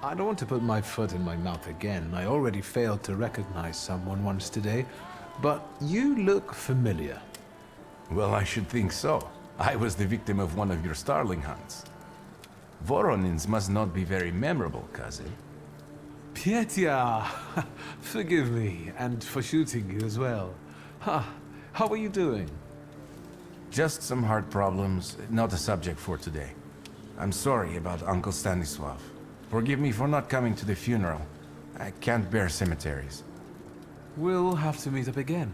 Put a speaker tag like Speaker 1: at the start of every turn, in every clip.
Speaker 1: I don't want to put my foot in my mouth again. I already failed to recognize someone once today, but you look familiar.
Speaker 2: Well, I should think so. I was the victim of one of your starling hunts. Voronins must not be very memorable, cousin.
Speaker 1: Pietya! Forgive me, and for shooting you as well. How are you doing?
Speaker 2: Just some heart problems, not a subject for today. I'm sorry about Uncle Stanislav. Forgive me for not coming to the funeral. I can't bear cemeteries.
Speaker 1: We'll have to meet up again.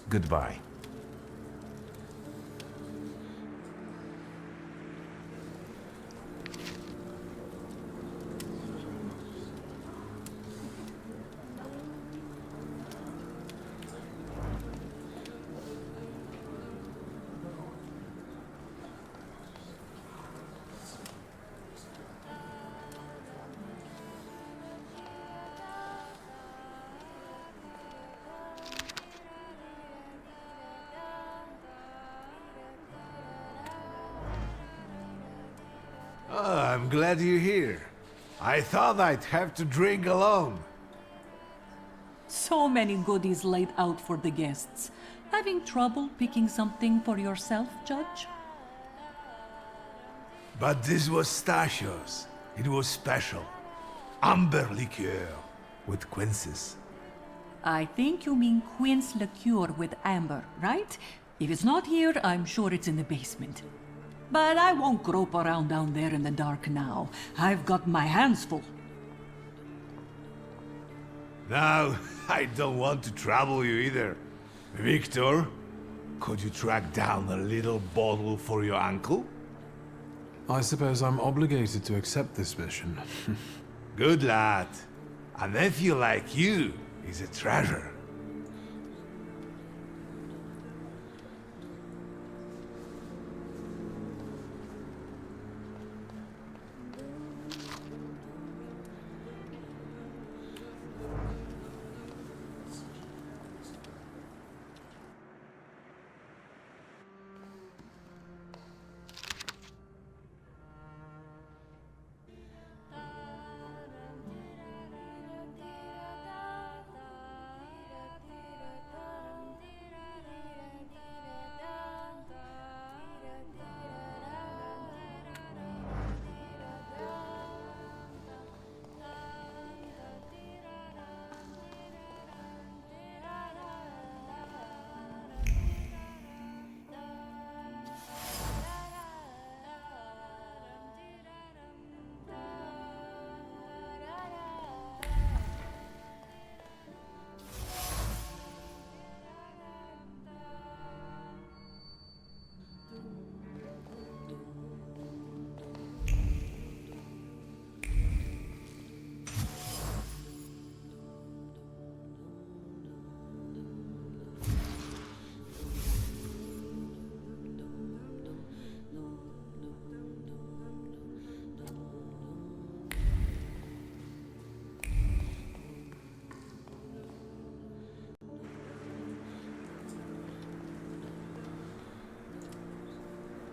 Speaker 2: Goodbye.
Speaker 3: I'm glad you're here. I thought I'd have to drink alone.
Speaker 4: So many goodies laid out for the guests. Having trouble picking something for yourself, Judge?
Speaker 3: But this was Stasios. It was special. Amber liqueur with quinces.
Speaker 4: I think you mean quince liqueur with amber, right? If it's not here, I'm sure it's in the basement. But I won't grope around down there in the dark now. I've got my hands full.
Speaker 3: Now, I don't want to trouble you either. Victor, could you track down a little bottle for your uncle?
Speaker 1: I suppose I'm obligated to accept this mission.
Speaker 3: Good lad. A nephew like you is a treasure.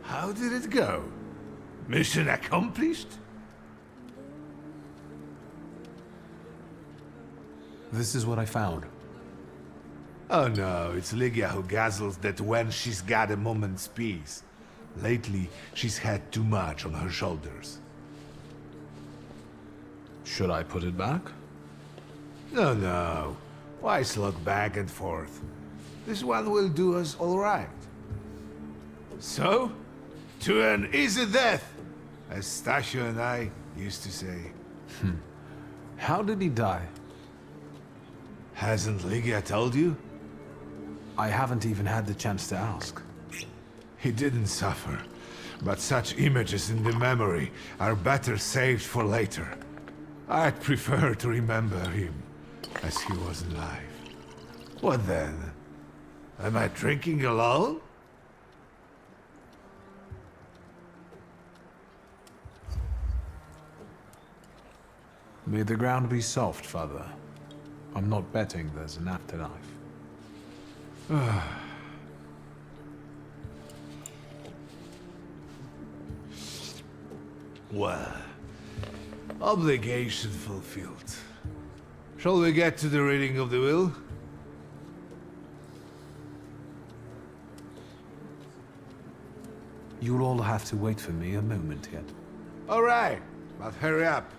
Speaker 3: How did it go? Mission accomplished?
Speaker 1: This is what I found.
Speaker 3: Oh no, it's Lygia who guzzles that when she's got a moment's peace. Lately, she's had too much on her shoulders.
Speaker 1: Should I put it back?
Speaker 3: No. Why slug back and forth? This one will do us all right. So, to an easy death, as Stasio and I used to say.
Speaker 1: How did he die?
Speaker 3: Hasn't Lygia told you?
Speaker 1: I haven't even had the chance to ask.
Speaker 3: He didn't suffer, but such images in the memory are better saved for later. I'd prefer to remember him as he was alive. What then? Am I drinking alone?
Speaker 1: May the ground be soft, Father. I'm not betting there's an afterlife.
Speaker 3: Well, Obligation fulfilled. Shall we get to the reading of the will?
Speaker 1: You'll all have to wait for me a moment yet.
Speaker 3: All right, but hurry up.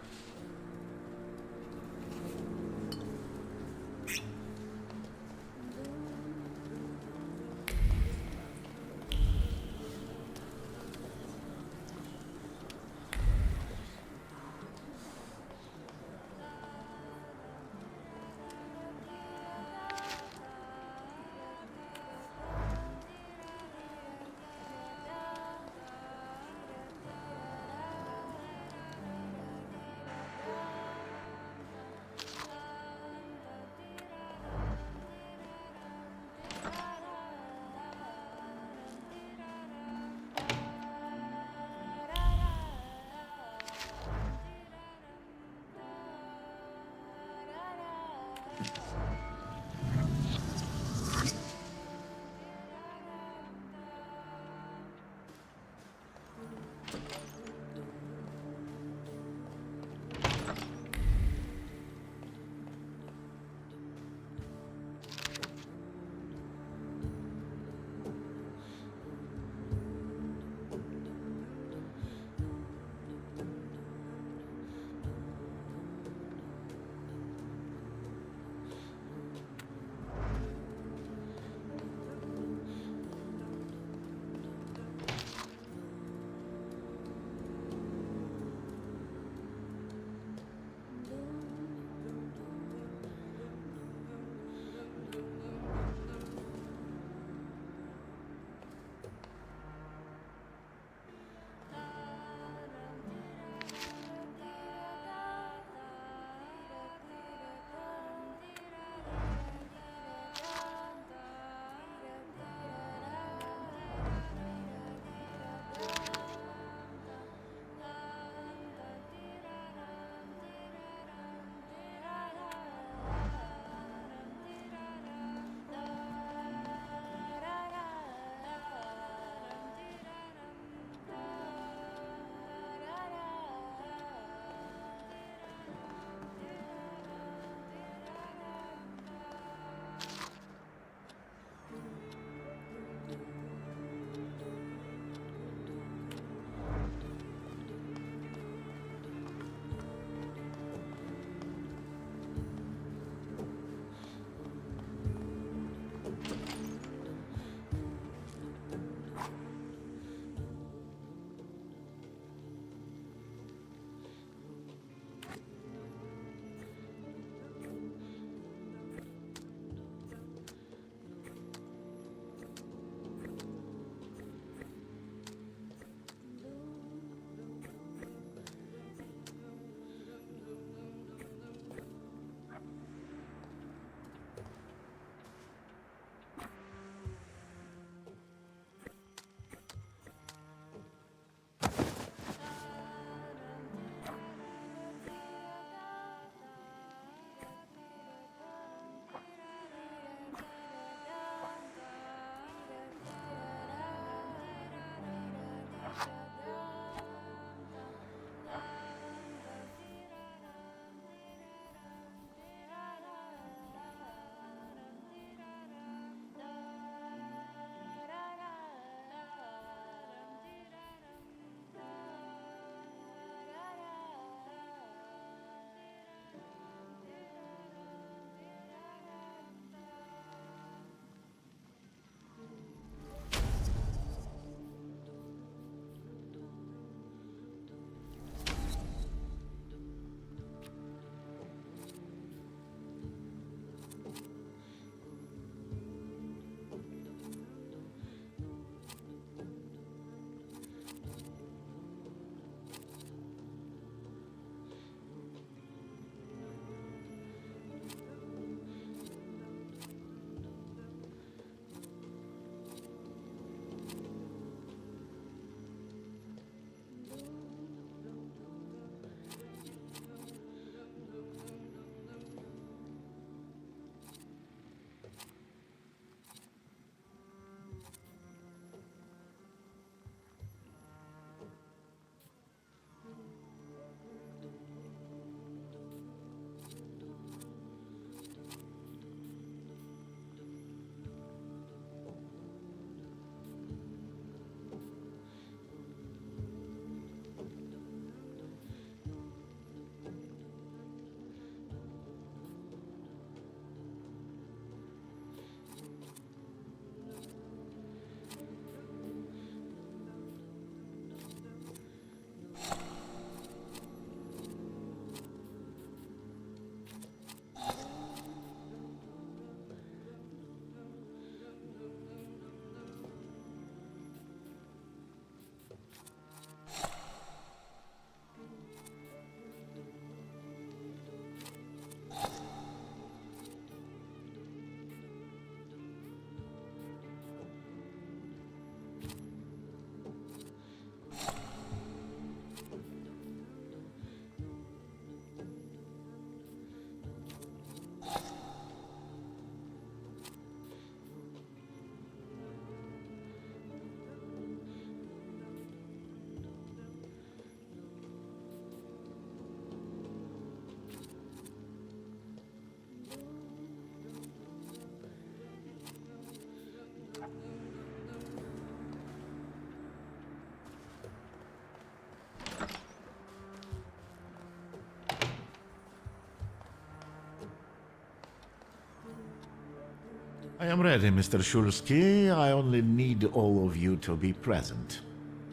Speaker 5: I am ready, Mr. Shulsky. I only need all of you to be present.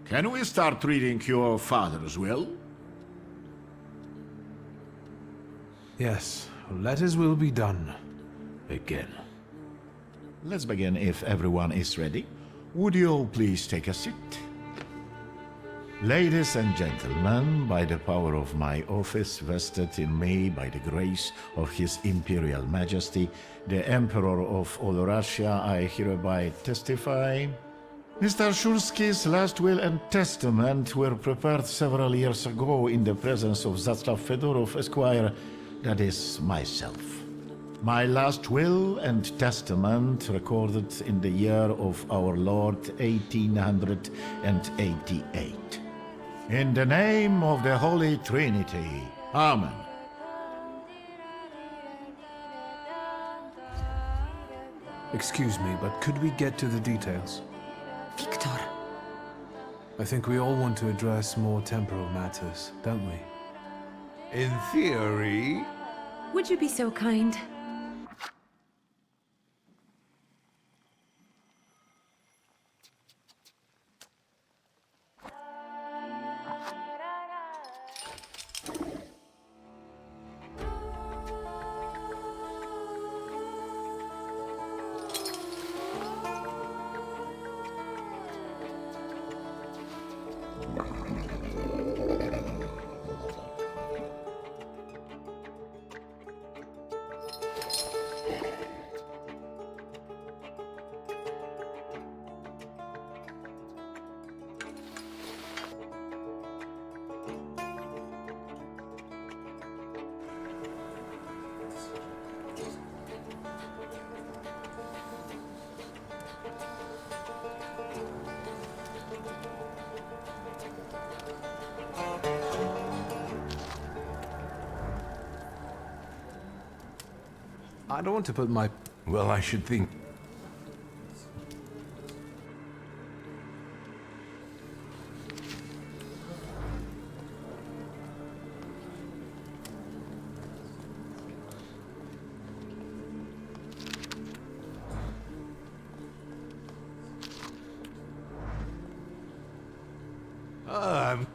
Speaker 5: Can we start reading your father's will?
Speaker 1: Yes, let his will be done. Again.
Speaker 5: Let's begin if everyone is ready. Would you all please take a seat? Ladies and gentlemen, by the power of my office vested in me by the grace of His Imperial Majesty, the Emperor of all Russia, I hereby testify. Mr. Shulsky's last will and testament were prepared several years ago in the presence of Zaslav Fedorov, Esquire, that is, myself. My last will and testament recorded in the year of our Lord 1888. In the name of the Holy Trinity. Amen.
Speaker 1: Excuse me, but could we get to the details?
Speaker 4: Victor.
Speaker 1: I think we all want to address more temporal matters, don't we?
Speaker 3: In theory,
Speaker 6: Would you be so kind?
Speaker 1: I don't want to put my...
Speaker 2: Well, I should think.
Speaker 3: I'm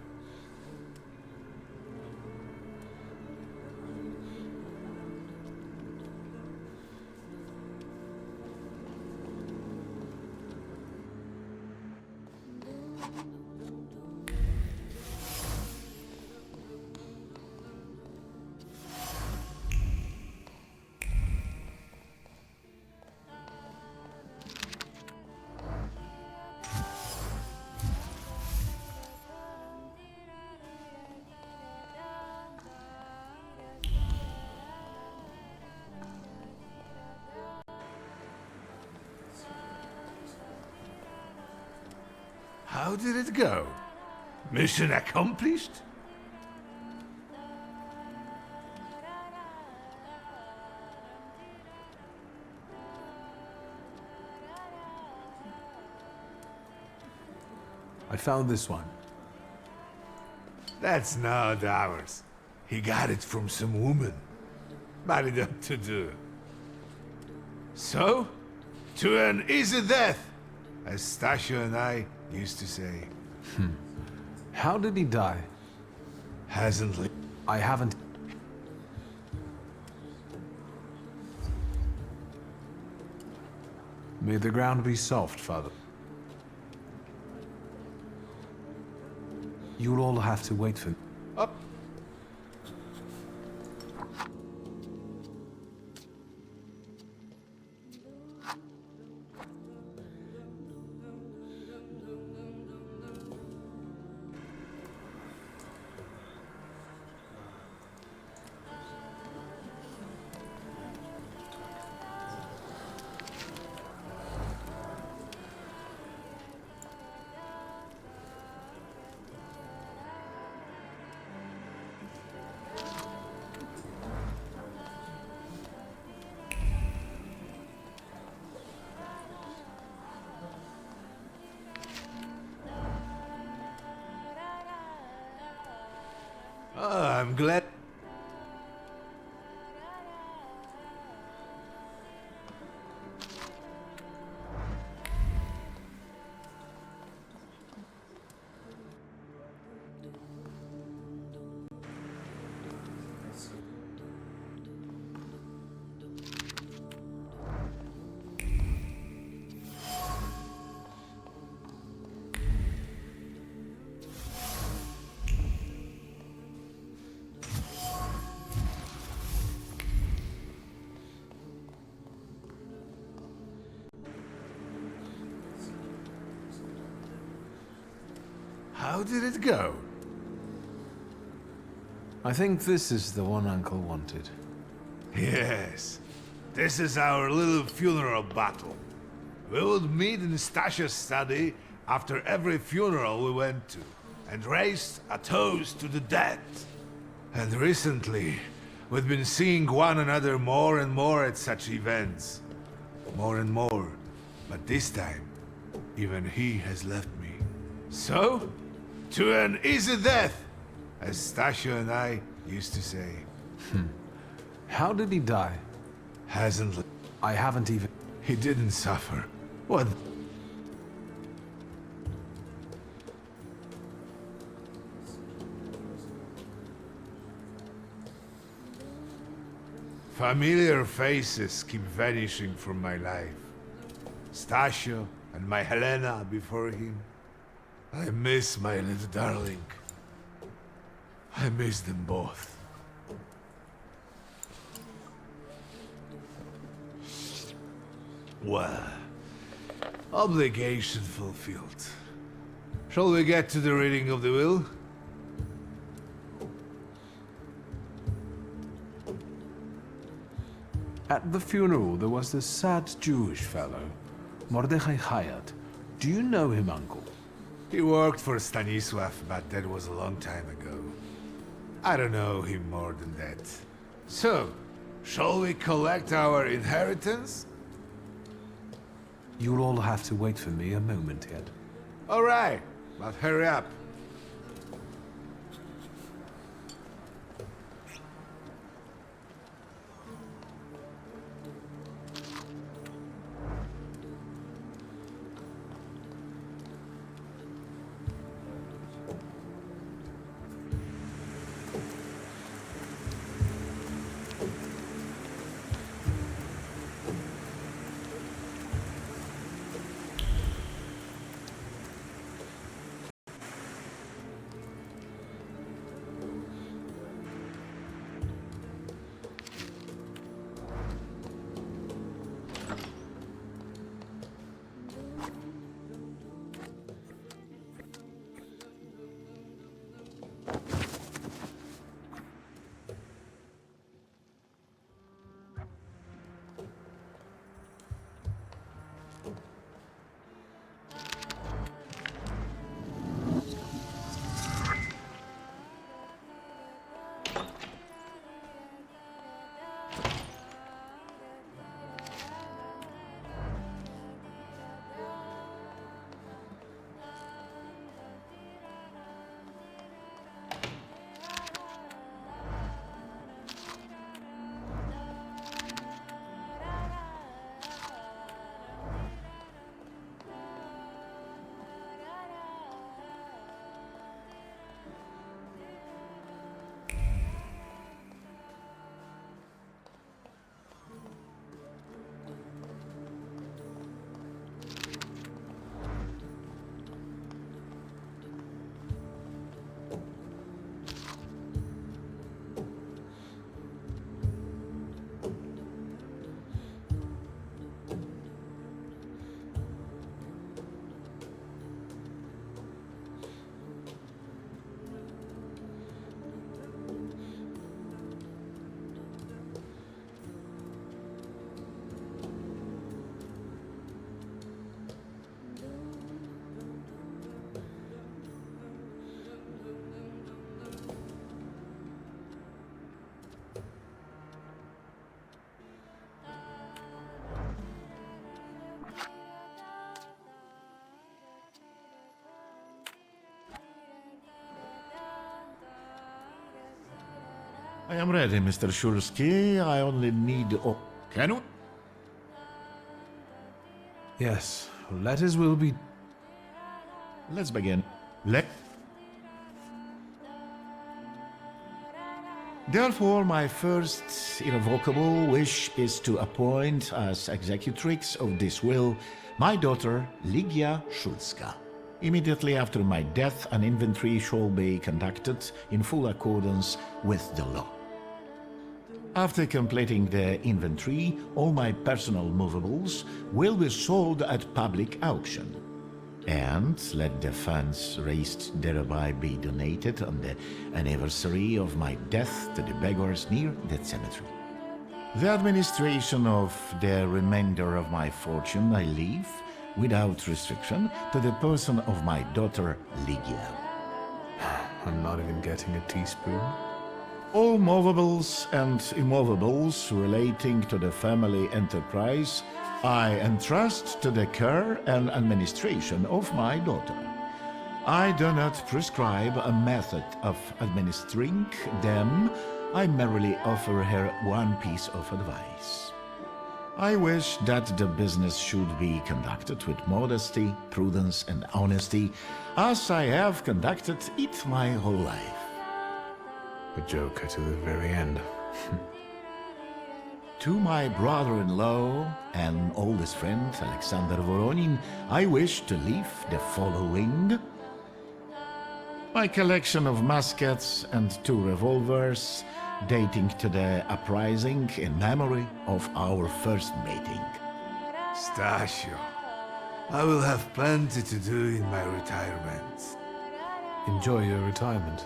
Speaker 3: How did it go? Mission accomplished?
Speaker 1: I found this one.
Speaker 3: That's not ours. He got it from some woman. Married up to do. So, to an easy death, as Stasha and I used to say.
Speaker 1: How did he die?
Speaker 3: Hasn't li-
Speaker 1: I haven't... May the ground be soft, Father. You'll all have to wait for...
Speaker 3: Up. I'm glad. How did it go?
Speaker 1: I think this is the one Uncle wanted.
Speaker 3: Yes. This is our little funeral battle. We would meet in Stasha's study after every funeral we went to, and raised a toast to the dead. And recently, we've been seeing one another more and more at such events. More and more. But this time, even he has left me. So, to an easy death, as Stasha and I used to say.
Speaker 1: How did he die?
Speaker 3: Hasn't...
Speaker 1: I haven't even...
Speaker 3: He didn't suffer. What? Familiar faces keep vanishing from my life. Stasio and my Helena before him. I miss my little darling. I miss them both. Well, obligation fulfilled. Shall we get to the reading of the will?
Speaker 1: At the funeral, there was this sad Jewish fellow, Mordechai Hayat. Do you know him, Uncle?
Speaker 3: He worked for Stanisław, but that was a long time ago. I don't know him more than that. So, shall we collect our inheritance?
Speaker 1: You'll all have to wait for me a moment yet.
Speaker 3: All right, but hurry up.
Speaker 5: I am ready, Mr. Shulsky. I only need... Can we?
Speaker 1: Yes, letters will be...
Speaker 5: Let's begin. Therefore, my first irrevocable wish is to appoint as executrix of this will my daughter, Ligia Szulska. Immediately after my death, an inventory shall be conducted in full accordance with the law. After completing the inventory, all my personal movables will be sold at public auction. and let the funds raised thereby be donated on the anniversary of my death to the beggars near that cemetery. The administration of the remainder of my fortune I leave, without restriction, to the person of my daughter Lygia.
Speaker 1: I'm not even getting a teaspoon.
Speaker 5: All movables and immovables relating to the family enterprise I entrust to the care and administration of my daughter. I do not prescribe a method of administering them. I merely offer her one piece of advice. I wish that the business should be conducted with modesty, prudence, and honesty, as I have conducted it my whole life.
Speaker 1: A joker to the very end.
Speaker 5: To my brother-in-law and oldest friend, Alexander Voronin, I wish to leave the following: my collection of muskets and 2 revolvers, dating to the uprising in memory of our first meeting.
Speaker 3: Stasio, I will have plenty to do in my retirement.
Speaker 1: Enjoy your retirement.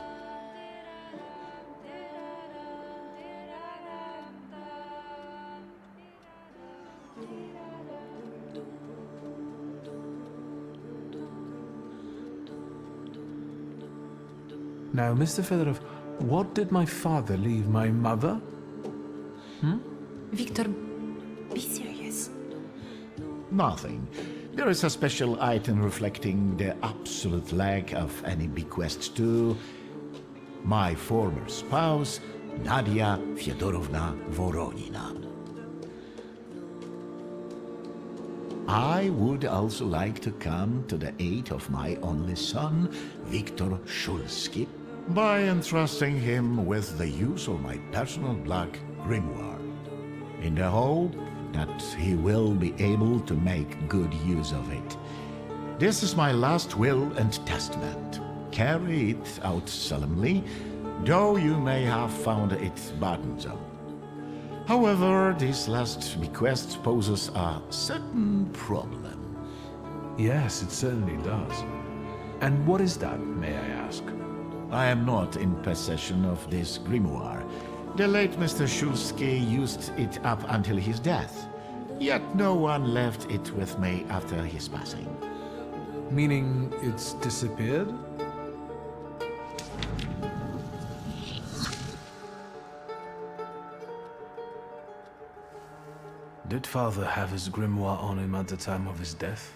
Speaker 1: Now, Mr. Fedorov, what did my father leave my mother?
Speaker 6: Victor, be serious.
Speaker 5: Nothing. There is a special item reflecting the absolute lack of any bequest to my former spouse, Nadia Fyodorovna Voronina. I would also like to come to the aid of my only son, Viktor Shulsky, by entrusting him with the use of my personal black grimoire, in the hope that he will be able to make good use of it. This is my last will and testament. Carry it out solemnly, though you may have found it burdensome. However, this last bequest poses a certain problem.
Speaker 1: Yes, it certainly does. And what is that, may I ask?
Speaker 5: I am not in possession of this grimoire. The late Mr. Shulsky used it up until his death, yet no one left it with me after his passing.
Speaker 1: Meaning it's disappeared? Did father have his grimoire on him at the time of his death?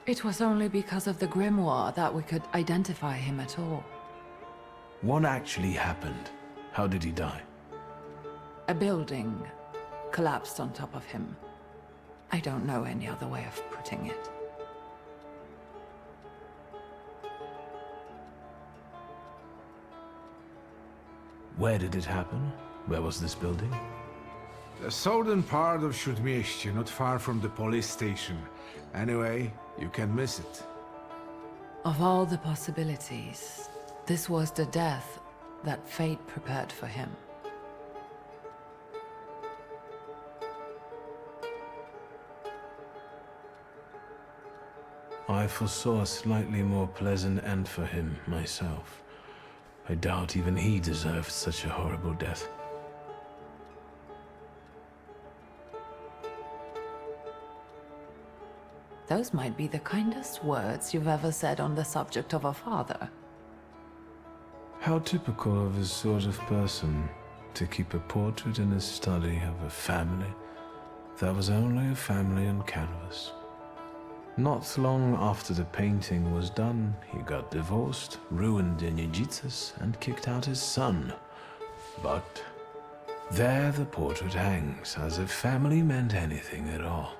Speaker 7: It was only because of the grimoire that we could identify him at all.
Speaker 1: What actually happened? How did he die?
Speaker 7: A building collapsed on top of him. I don't know any other way of putting it.
Speaker 1: Where did it happen? Where was this building?
Speaker 3: The southern part of Śródmieście, not far from the police station. Anyway, you can miss it.
Speaker 7: Of all the possibilities, this was the death that fate prepared for him.
Speaker 1: I foresaw a slightly more pleasant end for him, myself. I doubt even he deserved such a horrible death.
Speaker 7: Those might be the kindest words you've ever said on the subject of a father.
Speaker 1: How typical of his sort of person to keep a portrait in his study of a family that was only a family on canvas. Not long after the painting was done, he got divorced, ruined Denijitsis, and kicked out his son. But there the portrait hangs, as if family meant anything at all.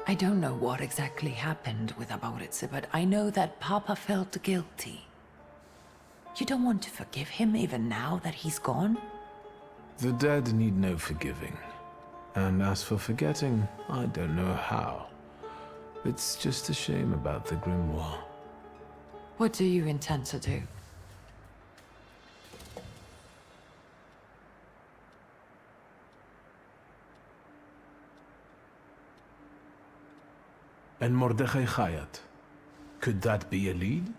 Speaker 7: I don't know what exactly happened with Aboritse, but I know that Papa felt guilty. You don't want to forgive him even now that he's gone?
Speaker 1: The dead need no forgiving. And as for forgetting, I don't know how. It's just a shame about the grimoire.
Speaker 7: What do you intend to do?
Speaker 1: And Mordechai Chayat. Could that be a lead?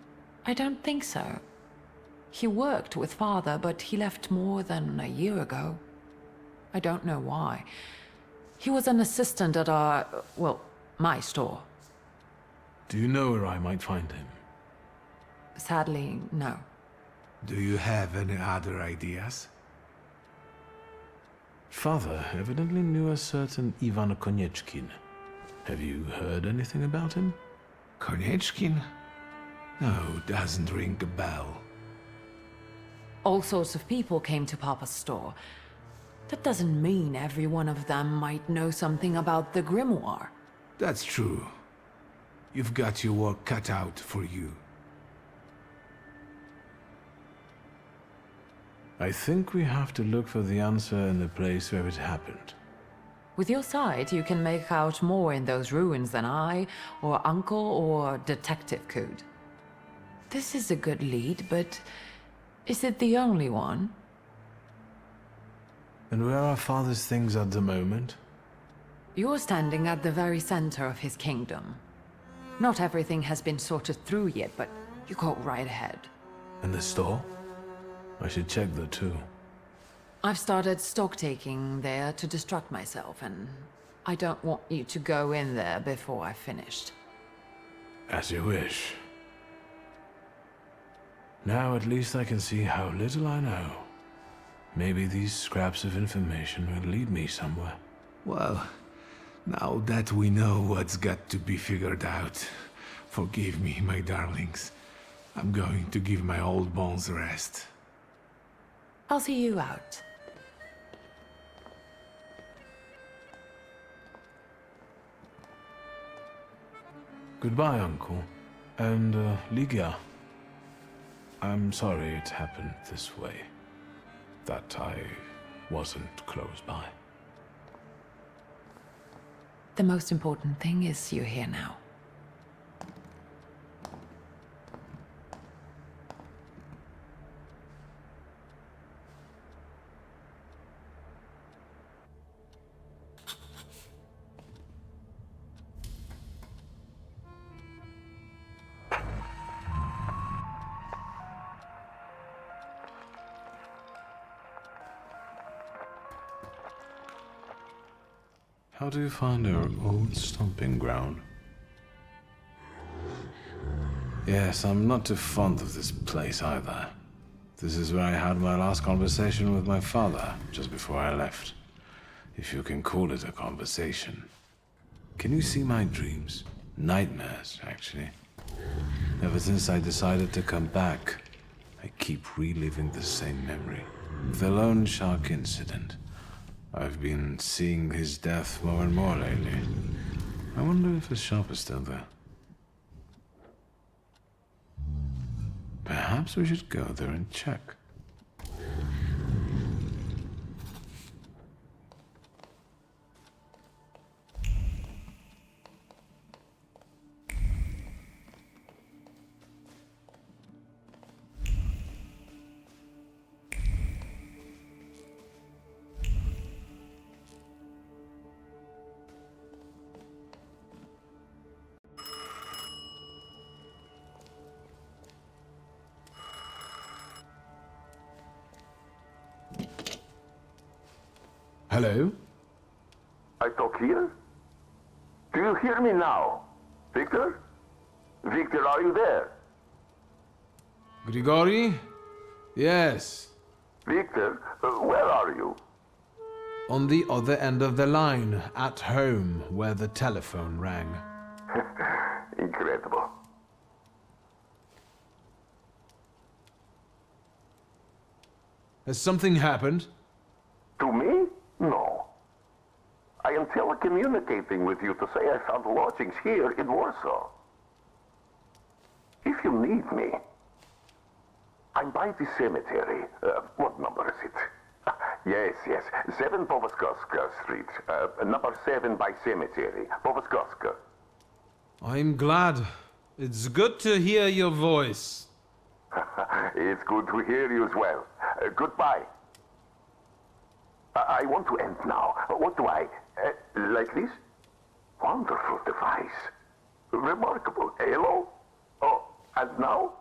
Speaker 7: I don't think so. He worked with father, but he left more than a year ago. I don't know why. He was an assistant at our, well, my store.
Speaker 1: Do you know where I might find him?
Speaker 7: Sadly, no.
Speaker 3: Do you have any other ideas?
Speaker 1: Father evidently knew a certain Ivan Konieczkin. Have you heard anything about him?
Speaker 3: Konieczkin? No, doesn't ring a bell.
Speaker 7: All sorts of people came to Papa's store. That doesn't mean every one of them might know something about the grimoire.
Speaker 3: That's true. You've got your work cut out for you.
Speaker 1: I think we have to look for the answer in the place where it happened.
Speaker 7: With your sight, you can make out more in those ruins than I, or Uncle, or Detective could. This is a good lead, but is it the only one?
Speaker 1: And where are Father's things at the moment?
Speaker 7: You're standing at the very center of his kingdom. Not everything has been sorted through yet, but you go right ahead.
Speaker 1: In the store? I should check that too.
Speaker 7: I've started stock-taking there to distract myself, and I don't want you to go in there before I've finished.
Speaker 1: As you wish. Now at least I can see how little I know. Maybe these scraps of information will lead me somewhere.
Speaker 3: Well, now that we know what's got to be figured out, forgive me, my darlings. I'm going to give my old bones a rest.
Speaker 7: I'll see you out.
Speaker 1: Goodbye, Uncle. And, Ligia. I'm sorry it happened this way. That I wasn't close by.
Speaker 7: The most important thing is you're here now.
Speaker 1: How do you find our old stomping ground? Yes, I'm not too fond of this place either. This is where I had my last conversation with my father, just before I left. If you can call it a conversation. Can you see my dreams? Nightmares, actually. Ever since I decided to come back, I keep reliving the same memory. The loan shark incident. I've been seeing his death more and more lately. I wonder if his shop is still there. Perhaps we should go there and check. Hello?
Speaker 8: I talk here? Do you hear me now? Victor? Victor, are you there?
Speaker 1: Grigori? Yes.
Speaker 8: Victor, where are you?
Speaker 1: On the other end of the line, at home, where the telephone rang.
Speaker 8: Incredible.
Speaker 1: Has something happened?
Speaker 8: To me? No. I am telecommunicating with you to say I found lodgings here in Warsaw. If you need me, I'm by the cemetery. What number is it? Yes. 7 Powązkowska Street. Number 7 by cemetery. Powązkowska.
Speaker 1: I'm glad. It's good to hear your voice.
Speaker 8: It's good to hear you as well. Goodbye. I want to end now. What do I... like this? Wonderful device. Remarkable. Hello? Oh, and now?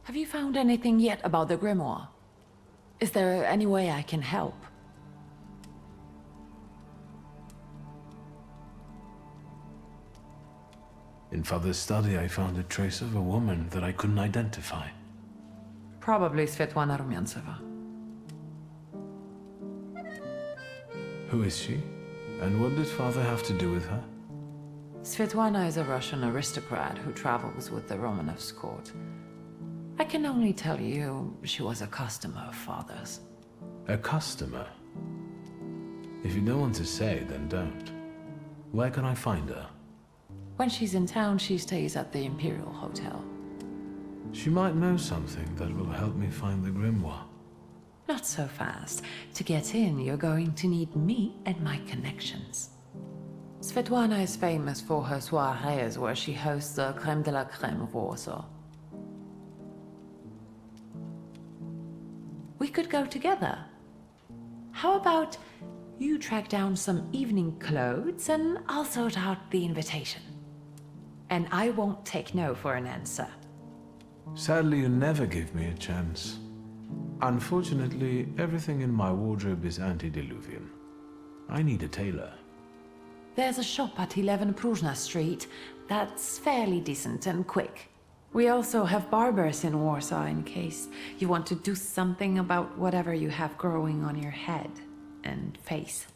Speaker 7: Have you found anything yet about the grimoire? Is there any way I can help?
Speaker 1: In Father's study, I found a trace of a woman that I couldn't identify.
Speaker 7: Probably Svetlana Rumyantseva.
Speaker 1: Who is she? And what did Father have to do with her?
Speaker 7: Svetlana is a Russian aristocrat who travels with the Romanovs' court. I can only tell you she was a customer of Father's.
Speaker 1: A customer? If you don't want to say, then don't. Where can I find her?
Speaker 7: When she's in town, she stays at the Imperial Hotel.
Speaker 1: She might know something that will help me find the grimoire.
Speaker 7: Not so fast. To get in, you're going to need me and my connections. Svetlana is famous for her soirees where she hosts the crème de la crème of Warsaw. We could go together. How about you track down some evening clothes and I'll sort out the invitation? And I won't take no for an answer.
Speaker 1: Sadly, you never give me a chance. Unfortunately, everything in my wardrobe is antediluvian. I need a tailor.
Speaker 7: There's a shop at 11 Prusna Street that's fairly decent and quick. We also have barbers in Warsaw in case you want to do something about whatever you have growing on your head and face.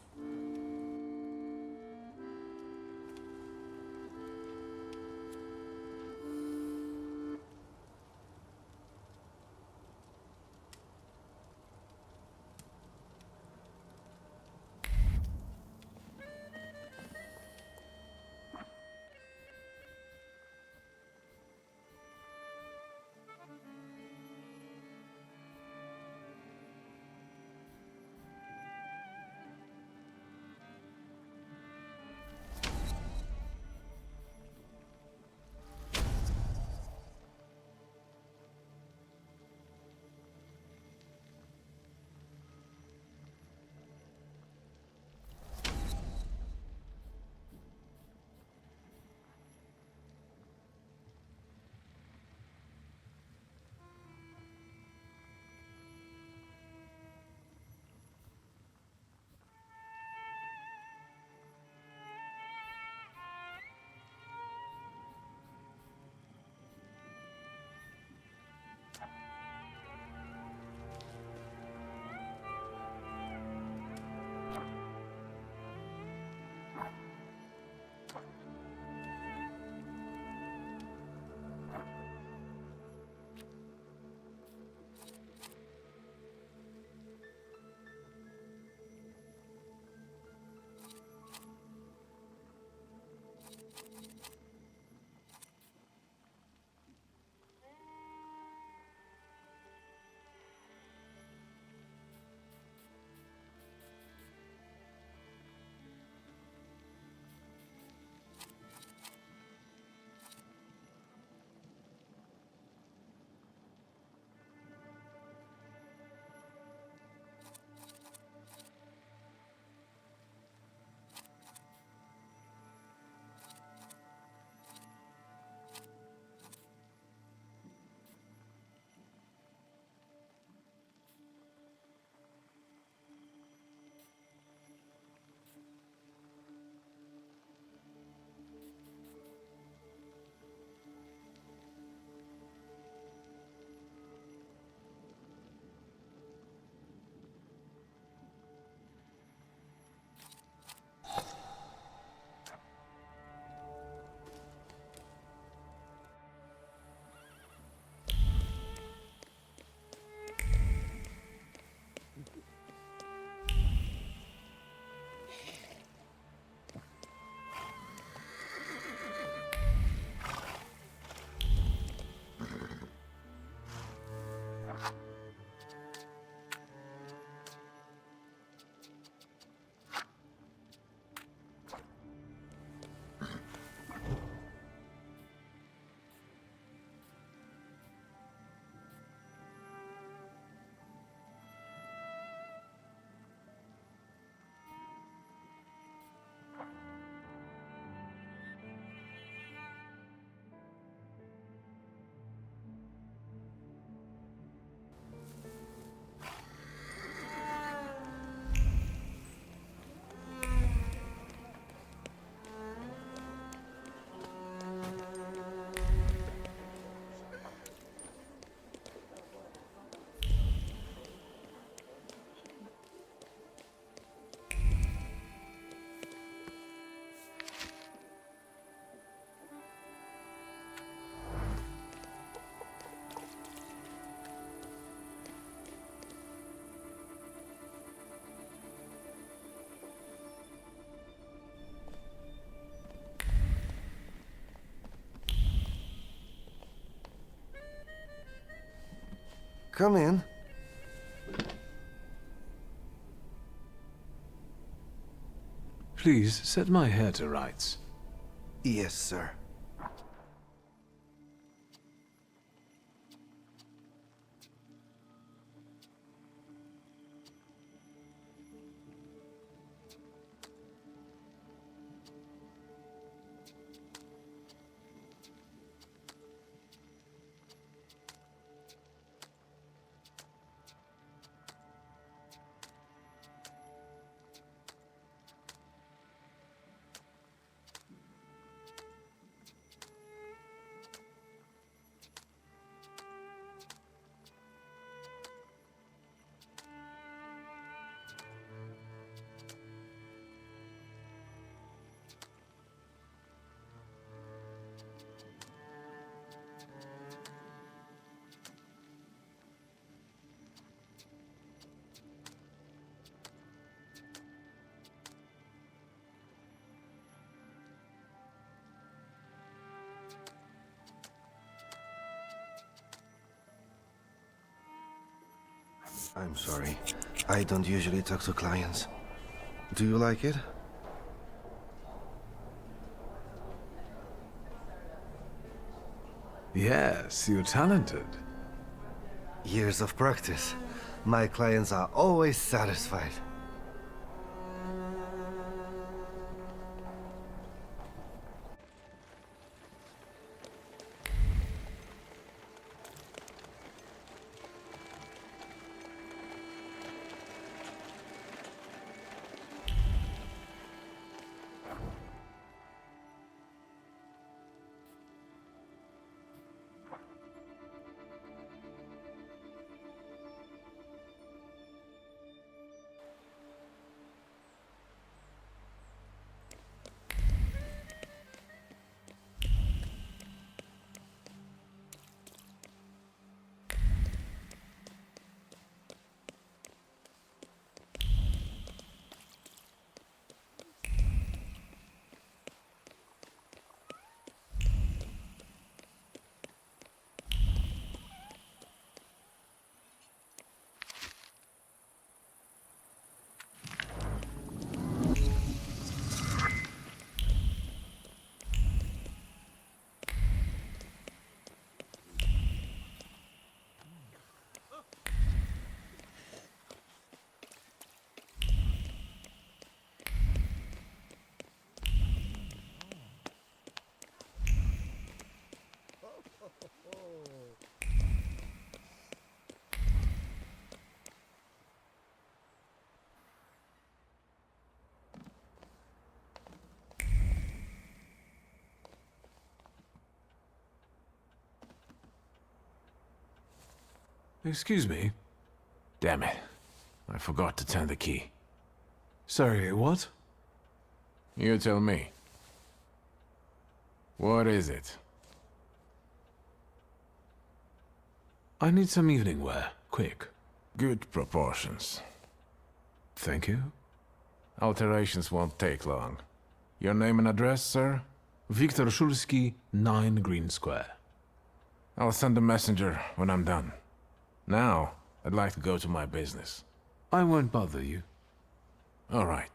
Speaker 9: Come in.
Speaker 1: Please set my hair to rights.
Speaker 9: Yes, sir. I'm sorry. I don't usually talk to clients. Do you like it?
Speaker 1: Yes, you're talented.
Speaker 9: Years of practice. My clients are always satisfied.
Speaker 1: Excuse me.
Speaker 2: Damn it. I forgot to turn the key.
Speaker 1: Sorry, what?
Speaker 2: You tell me. What is it?
Speaker 1: I need some evening wear, quick.
Speaker 2: Good proportions.
Speaker 1: Thank you.
Speaker 2: Alterations won't take long. Your name and address, sir?
Speaker 1: Viktor Szulski, 9 Green Square.
Speaker 2: I'll send a messenger when I'm done. Now, I'd like to go to my business.
Speaker 1: I won't bother you.
Speaker 2: All right.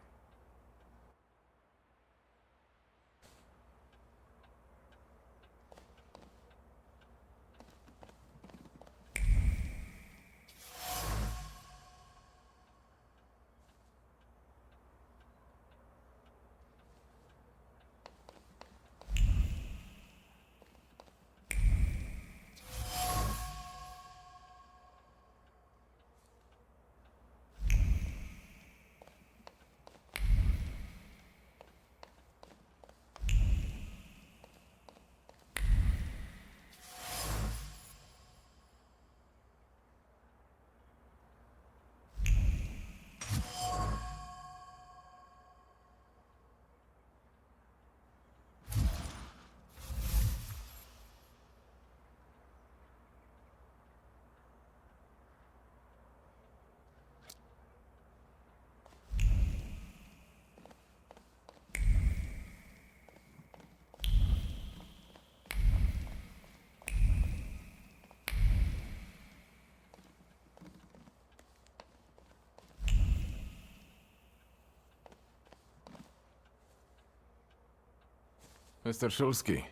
Speaker 2: Mr. Szulski,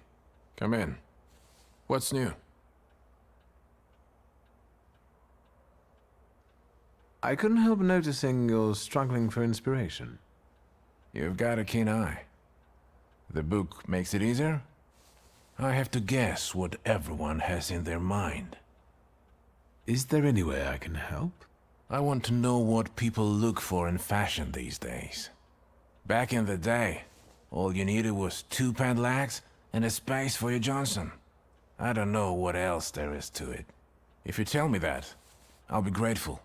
Speaker 2: come in. What's new?
Speaker 1: I couldn't help noticing you're struggling for inspiration.
Speaker 2: You've got a keen eye. The book makes it easier? I have to guess what everyone has in their mind.
Speaker 1: Is there any way I can help?
Speaker 2: I want to know what people look for in fashion these days. Back in the day, all you needed was 2 Padlacks and a space for your Johnson. I don't know what else there is to it. If you tell me that, I'll be grateful.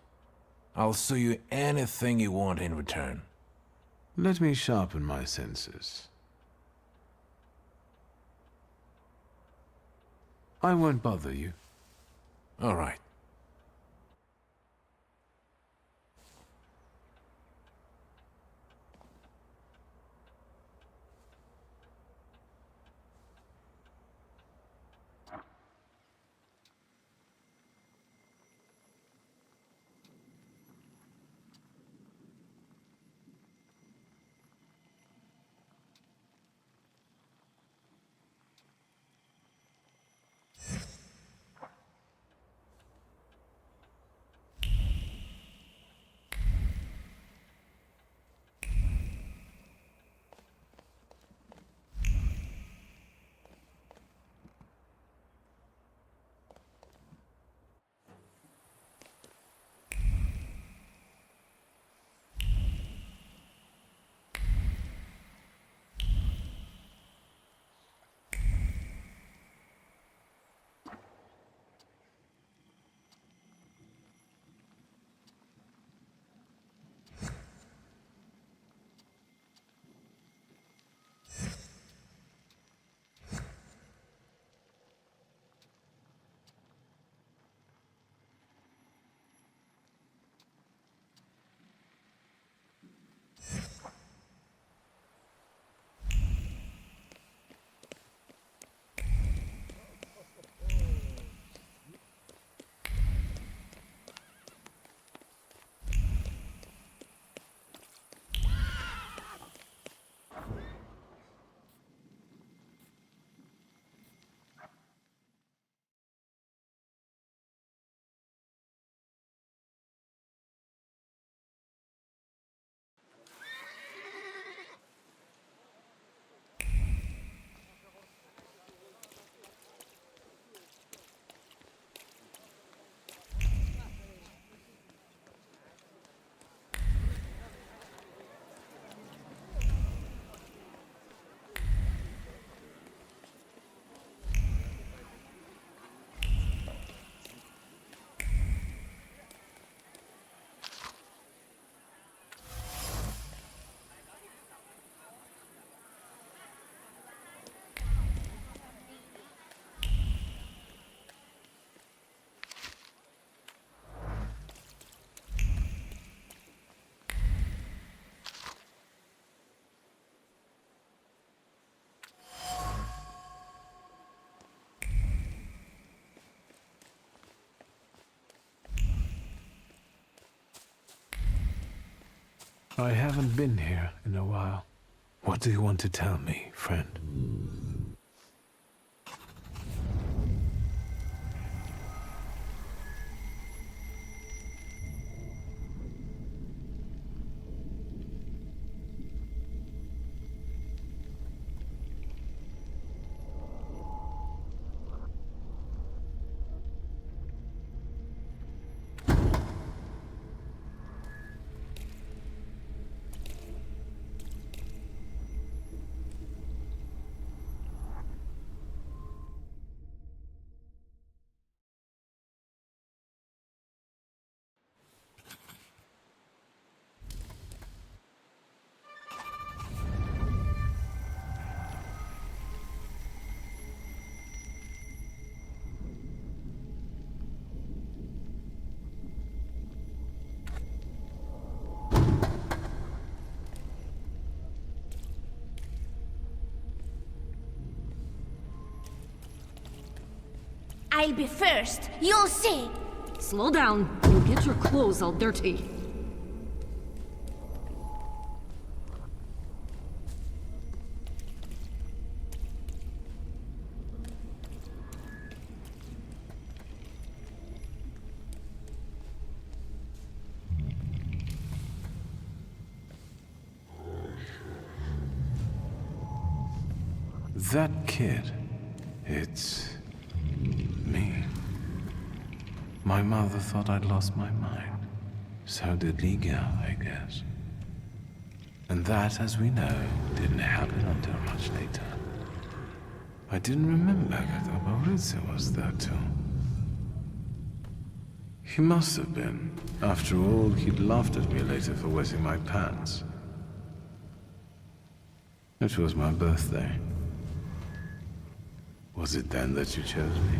Speaker 2: I'll sew you anything you want in return.
Speaker 1: Let me sharpen my senses. I won't bother you.
Speaker 2: All right.
Speaker 1: I haven't been here in a while. What do you want to tell me, friend?
Speaker 6: I'll be first. You'll see.
Speaker 10: Slow down. You'll get your clothes all dirty.
Speaker 1: That kid, it's me. My mother thought I'd lost my mind. So did Liga, I guess. And that, as we know, didn't happen until much later. I didn't remember that Abaritsa was there too. He must have been. After all, he'd laughed at me later for wetting my pants. It was my birthday. Was it then that you chose me?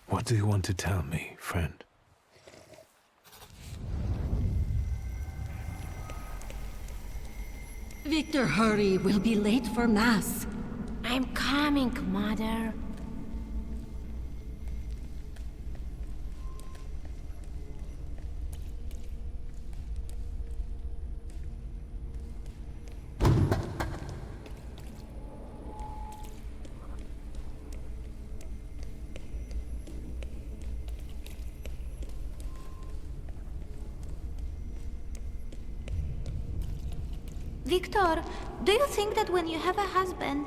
Speaker 1: What do you want to tell me, friend?
Speaker 10: Victor, hurry. We'll be late for Mass.
Speaker 6: I'm coming, Mother. Victor, do you think that when you have a husband...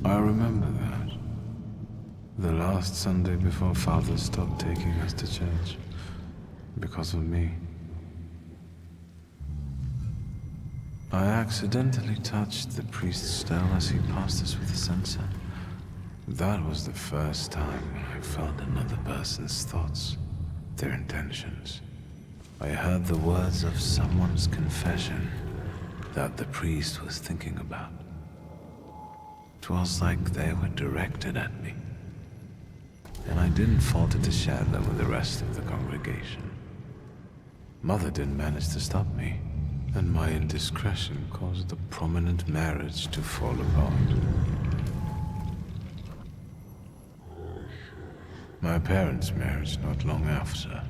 Speaker 1: I remember that. The last Sunday before Father stopped taking us to church. Because of me. I accidentally touched the priest's stone as he passed us with the censer. That was the first time when I felt another person's thoughts, their intentions. I heard the words of someone's confession that the priest was thinking about. It was like they were directed at me. And I didn't falter to share them with the rest of the congregation. Mother didn't manage to stop me, and my indiscretion caused the prominent marriage to fall apart. My parents' marriage not long after.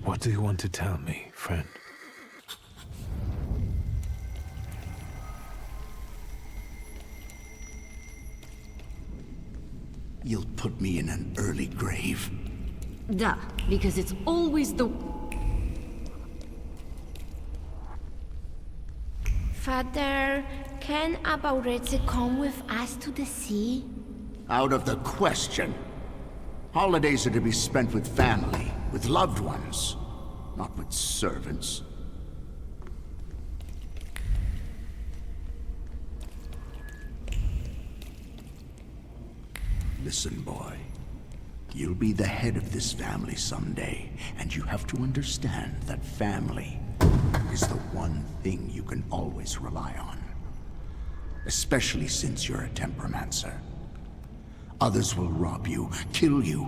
Speaker 1: What do you want to tell me, friend?
Speaker 11: You'll put me in an early grave.
Speaker 10: Duh, because it's always the...
Speaker 6: Father, can Abauretse come with us to the sea?
Speaker 11: Out of the question. Holidays are to be spent with family, with loved ones, not with servants. Listen, boy. You'll be the head of this family someday, and you have to understand that family is the one thing you can always rely on. Especially since you're a Tempermancer. Others will rob you, kill you,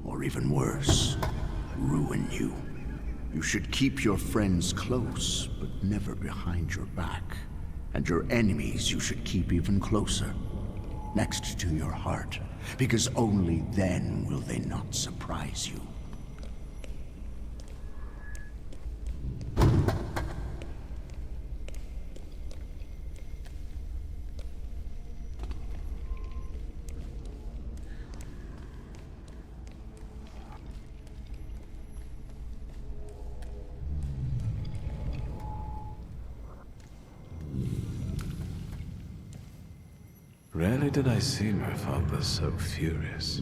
Speaker 11: or even worse, ruin you. You should keep your friends close, but never behind your back. And your enemies you should keep even closer, next to your heart, because only then will they not surprise you.
Speaker 1: Rarely did I see my father so furious.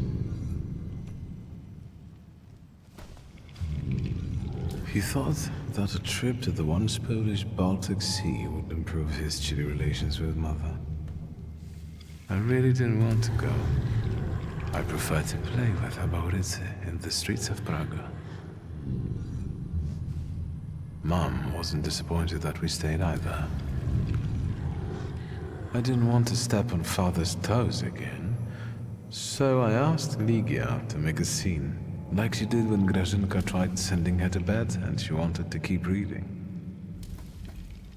Speaker 1: He thought that a trip to the once Polish Baltic Sea would improve his chilly relations with Mother. I really didn't want to go. I preferred to play with Abauretse in the streets of Prague. Mom wasn't disappointed that we stayed either. I didn't want to step on Father's toes again, so I asked Ligia to make a scene, like she did when Grażynka tried sending her to bed and she wanted to keep reading.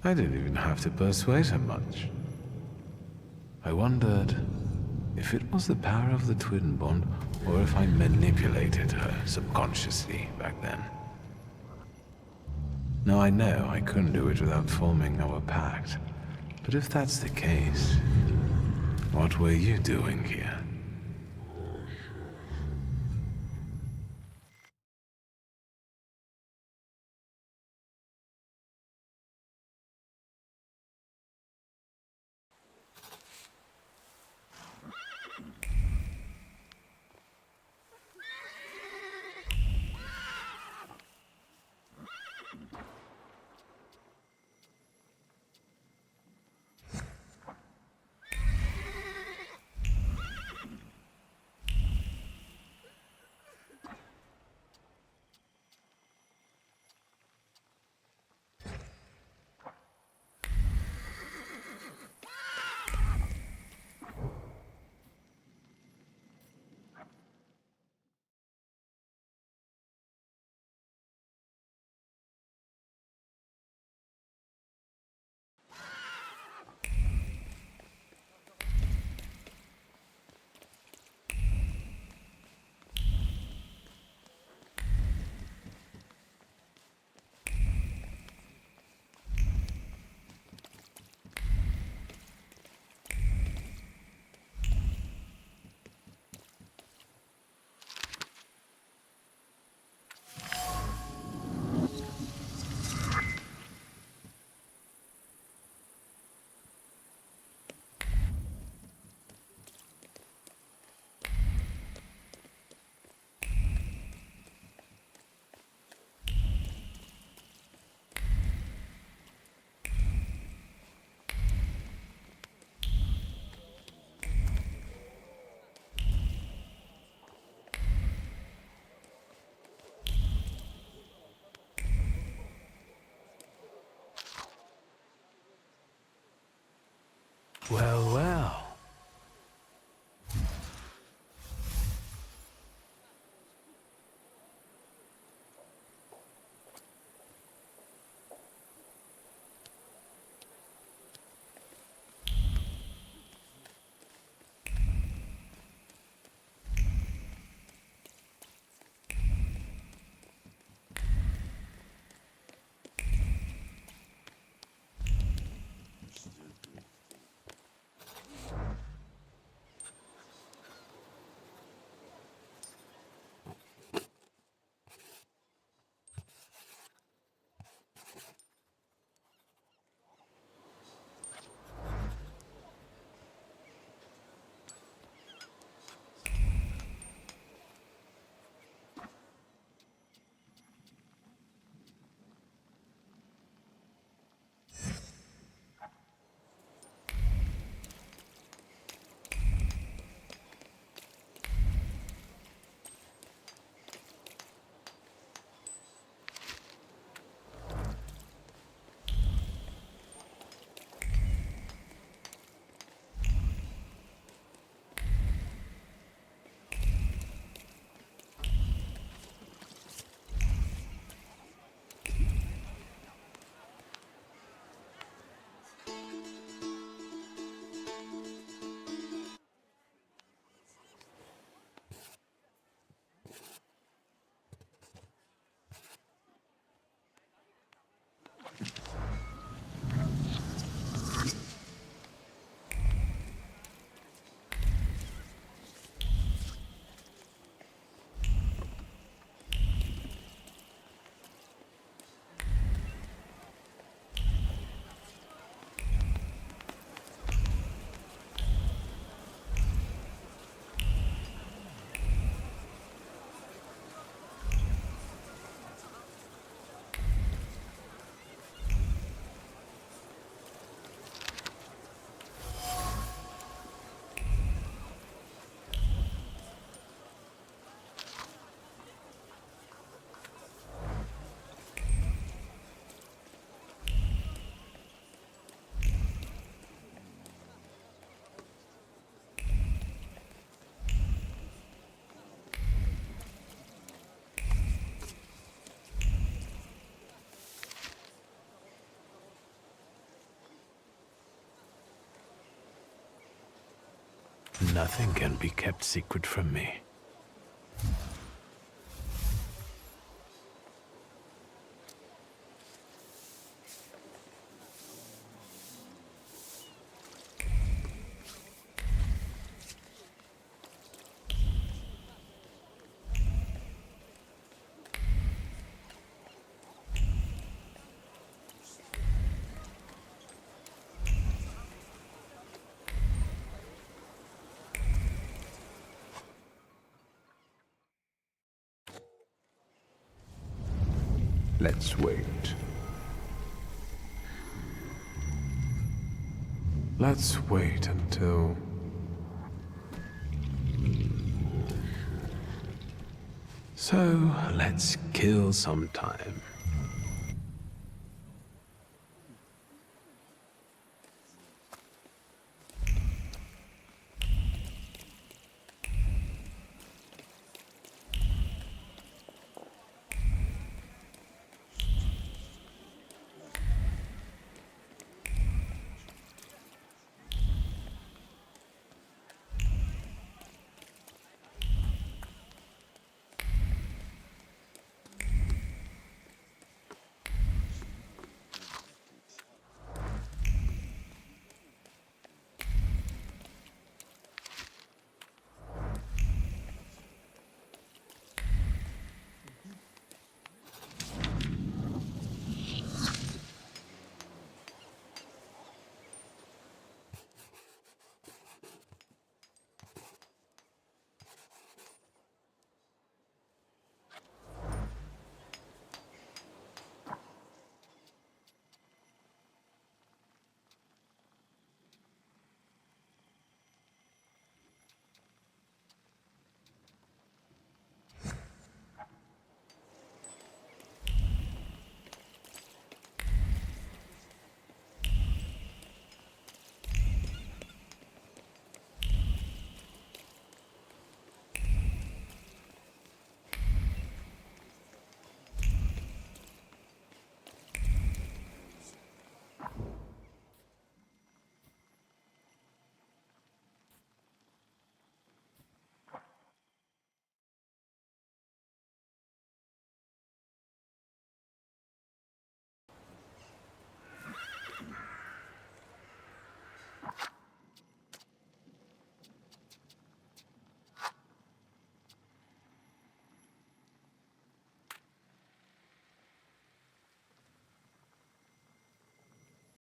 Speaker 1: I didn't even have to persuade her much. I wondered if it was the power of the twin bond or if I manipulated her subconsciously back then. Now I know I couldn't do it without forming our pact. But if that's the case, what were you doing here? Well, well. Nothing can be kept secret from me.
Speaker 3: Let's wait.
Speaker 1: Let's wait until... So, let's kill some time.